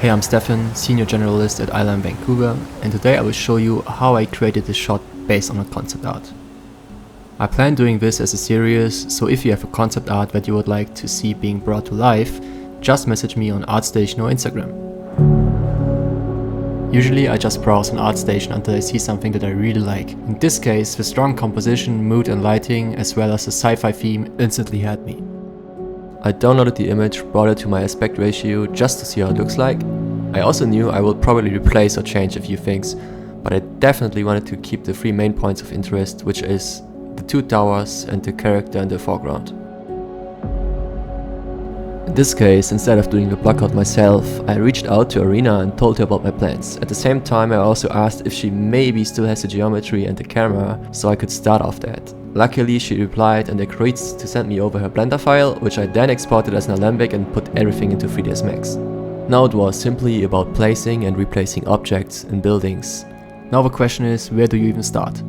Hey, I'm Stefan, Senior Generalist at Island Vancouver, and today I will show you how I created this shot based on a concept art. I plan doing this as a series, so if you have a concept art that you would like to see being brought to life, just message me on ArtStation or Instagram. Usually I just browse on ArtStation until I see something that I really like. In this case, the strong composition, mood and lighting, as well as the sci-fi theme instantly had me. I downloaded the image, brought it to my aspect ratio just to see how it looks like. I also knew I will probably replace or change a few things, but I definitely wanted to keep the three main points of interest, which is the two towers and the character in the foreground. In this case, instead of doing the blockout myself, I reached out to Arena and told her about my plans. At the same time, I also asked if she maybe still has the geometry and the camera, so I could start off that. Luckily, she replied and agreed to send me over her Blender file, which I then exported as an Alembic and put everything into 3ds Max. Now it was simply about placing and replacing objects in buildings. Now the question is, where do you even start?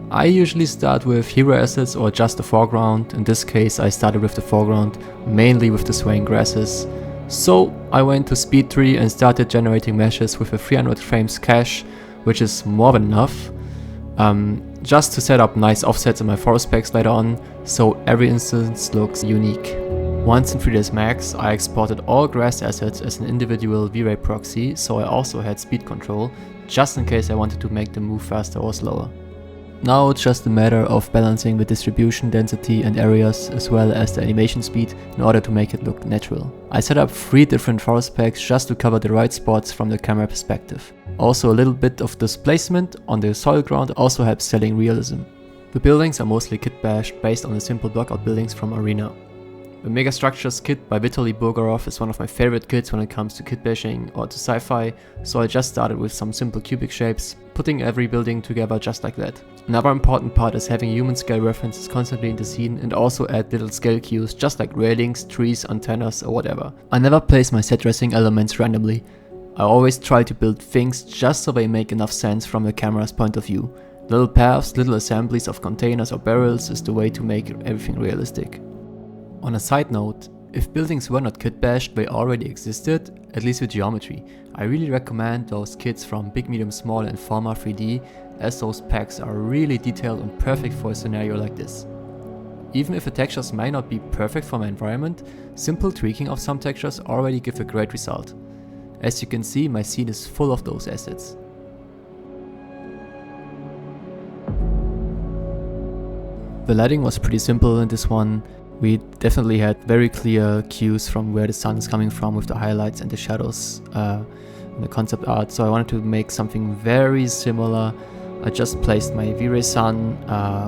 I usually start with hero assets or just the foreground. In this case, I started with the foreground, mainly with the swaying grasses. So I went to Speed Tree and started generating meshes with a 300 frames cache, which is more than enough. Just to set up nice offsets in my forest packs later on, so every instance looks unique. Once in 3ds Max, I exported all grass assets as an individual V-Ray proxy, so I also had speed control, just in case I wanted to make them move faster or slower. Now it's just a matter of balancing the distribution density and areas as well as the animation speed in order to make it look natural. I set up 3 different forest packs just to cover the right spots from the camera perspective. Also a little bit of displacement on the soil ground also helps selling realism. The buildings are mostly kitbashed based on the simple blockout buildings from Arena. The Megastructures kit by Vitaly Bulgarov is one of my favorite kits when it comes to kitbashing or to sci-fi, so I just started with some simple cubic shapes, putting every building together just like that. Another important part is having human scale references constantly in the scene and also add little scale cues just like railings, trees, antennas or whatever. I never place my set dressing elements randomly. I always try to build things just so they make enough sense from the camera's point of view. Little paths, little assemblies of containers or barrels is the way to make everything realistic. On a side note, if buildings were not kitbashed, they already existed, at least with geometry. I really recommend those kits from Big Medium Small and Forma 3D, as those packs are really detailed and perfect for a scenario like this. Even if the textures may not be perfect for my environment, simple tweaking of some textures already give a great result. As you can see, my scene is full of those assets. The lighting was pretty simple in this one. We definitely had very clear cues from where the sun is coming from with the highlights and the shadows in the concept art, so I wanted to make something very similar. I just placed my V-Ray sun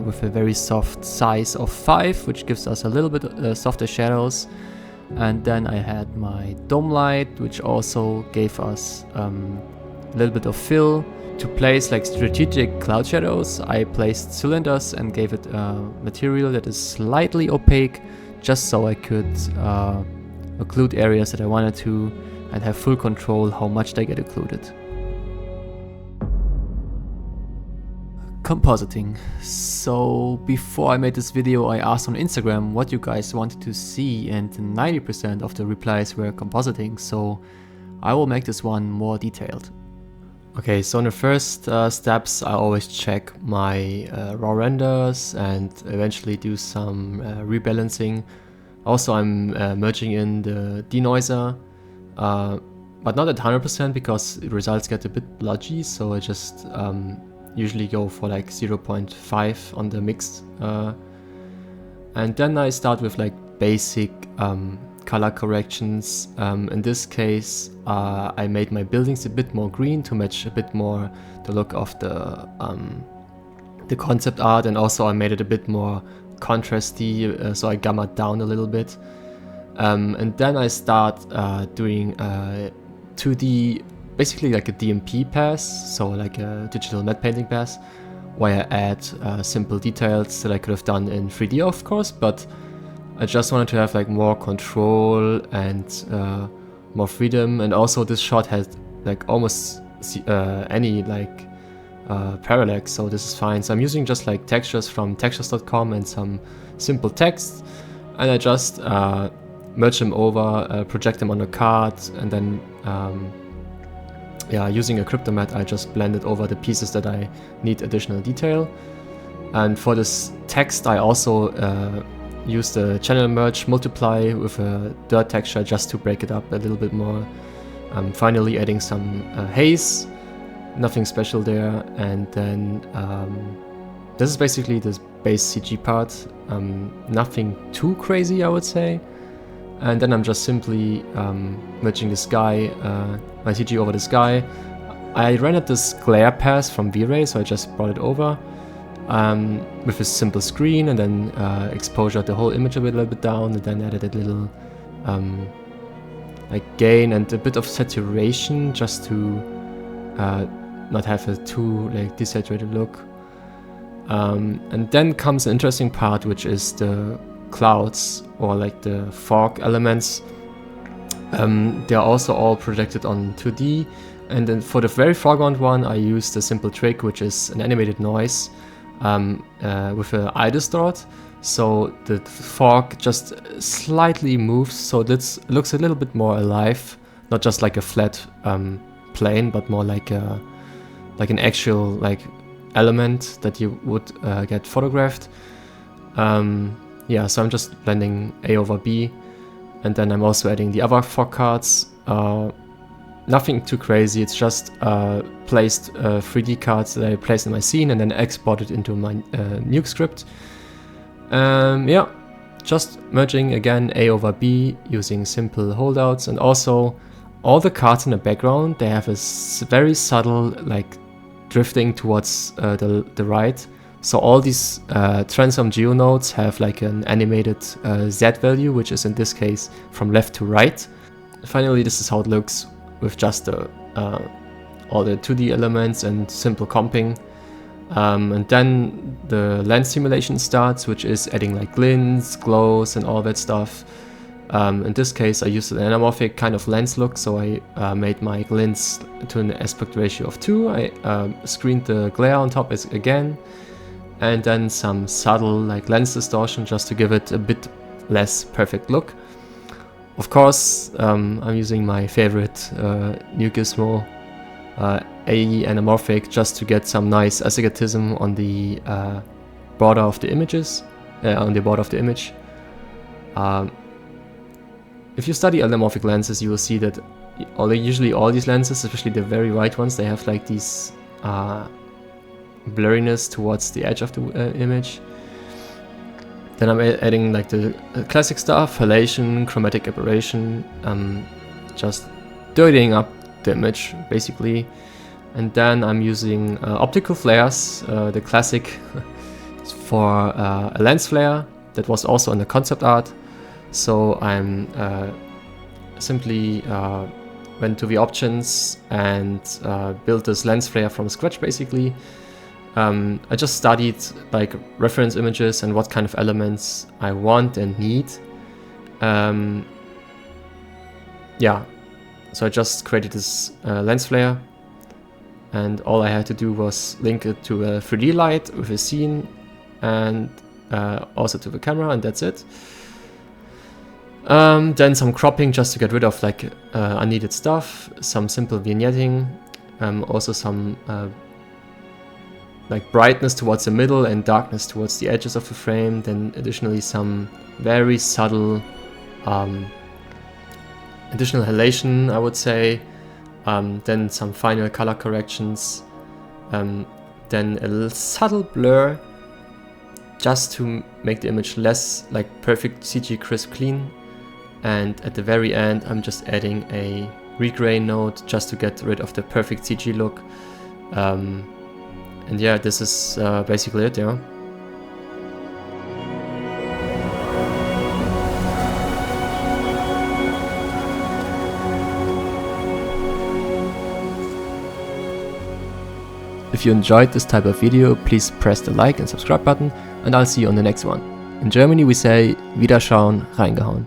with a very soft size of 5, which gives us a little bit softer shadows. And then I had my dome light, which also gave us a little bit of fill. To place like strategic cloud shadows, I placed cylinders and gave it a material that is slightly opaque, just so I could occlude areas that I wanted to and have full control how much they get occluded. Compositing. So before I made this video, I asked on Instagram what you guys wanted to see, and 90% of the replies were compositing, so I will make this one more detailed. Okay, so in the first steps, I always check my raw renders and eventually do some rebalancing. Also, I'm merging in the denoiser, but not at 100% because the results get a bit bludgy, so I just usually go for like 0.5 on the mix. And then I start with like basic color corrections. In this case, I made my buildings a bit more green to match a bit more the look of the concept art, and also I made it a bit more contrasty, so I gammaed down a little bit. And then I start doing 2D, basically like a DMP pass, so like a digital matte painting pass, where I add simple details that I could have done in 3D, of course, but I just wanted to have like more control and more freedom. And also this shot has like almost any like parallax, so this is fine. So I'm using just like textures from textures.com and some simple text, and I just merge them over, project them on a card, and then yeah, using a crypto mat, I just blended over the pieces that I need additional detail. And for this text, I also used the channel merge multiply with a dirt texture just to break it up a little bit more. Finally adding some haze, nothing special there. And then this is basically the base CG part, nothing too crazy, I would say. And then I'm just simply merging the sky, my CG over the sky. I rendered this glare pass from V-Ray, so I just brought it over with a simple screen, and then exposure the whole image a little bit down, and then added a little like gain and a bit of saturation just to not have a too like desaturated look. And then comes an interesting part, which is the clouds, or like the fog elements. They are also all projected on 2D, and then for the very foreground one I used a simple trick, which is an animated noise with an eye distort, so the fog just slightly moves, so this looks a little bit more alive, not just like a flat plane, but more like an actual like element that you would get photographed. Yeah, so I'm just blending A over B, and then I'm also adding the other fog cards. Nothing too crazy, it's just placed 3D cards that I placed in my scene and then exported into my Nuke script. Yeah, just merging again A over B using simple holdouts, and also all the cards in the background, they have a very subtle like drifting towards the right. So all these transform geonodes have like an animated Z value, which is in this case from left to right. Finally, this is how it looks with just all the 2D elements and simple comping. And then the lens simulation starts, which is adding like glints, glows, and all that stuff. In this case, I used an anamorphic kind of lens look, so I made my glints to an aspect ratio of 2. I screened the glare on top again, and then some subtle like lens distortion just to give it a bit less perfect look. Of course, I'm using my favorite Nuke gizmo, AE anamorphic, just to get some nice astigmatism on the border of the images, on the border of the image. If you study anamorphic lenses, you will see that usually all these lenses, especially the very right ones, they have like these blurriness towards the edge of the image. Then I'm adding like the classic stuff, halation, chromatic aberration, just dirtying up the image basically. And then I'm using optical flares, the classic for a lens flare that was also on the concept art. So I'm simply went to the options and built this lens flare from scratch basically. I just studied like reference images and what kind of elements I want and need. Yeah, so I just created this lens flare, and all I had to do was link it to a 3D light with a scene, and also to the camera, and that's it. Then some cropping just to get rid of like unneeded stuff, some simple vignetting, also some like brightness towards the middle and darkness towards the edges of the frame, then additionally some very subtle additional halation, I would say, then some final color corrections, then a little subtle blur just to make the image less like perfect CG crisp clean, and at the very end I'm just adding a regrain node just to get rid of the perfect CG look. And yeah, this is basically it, yeah. If you enjoyed this type of video, please press the like and subscribe button, and I'll see you on the next one. In Germany we say Wiederschauen, reingehauen.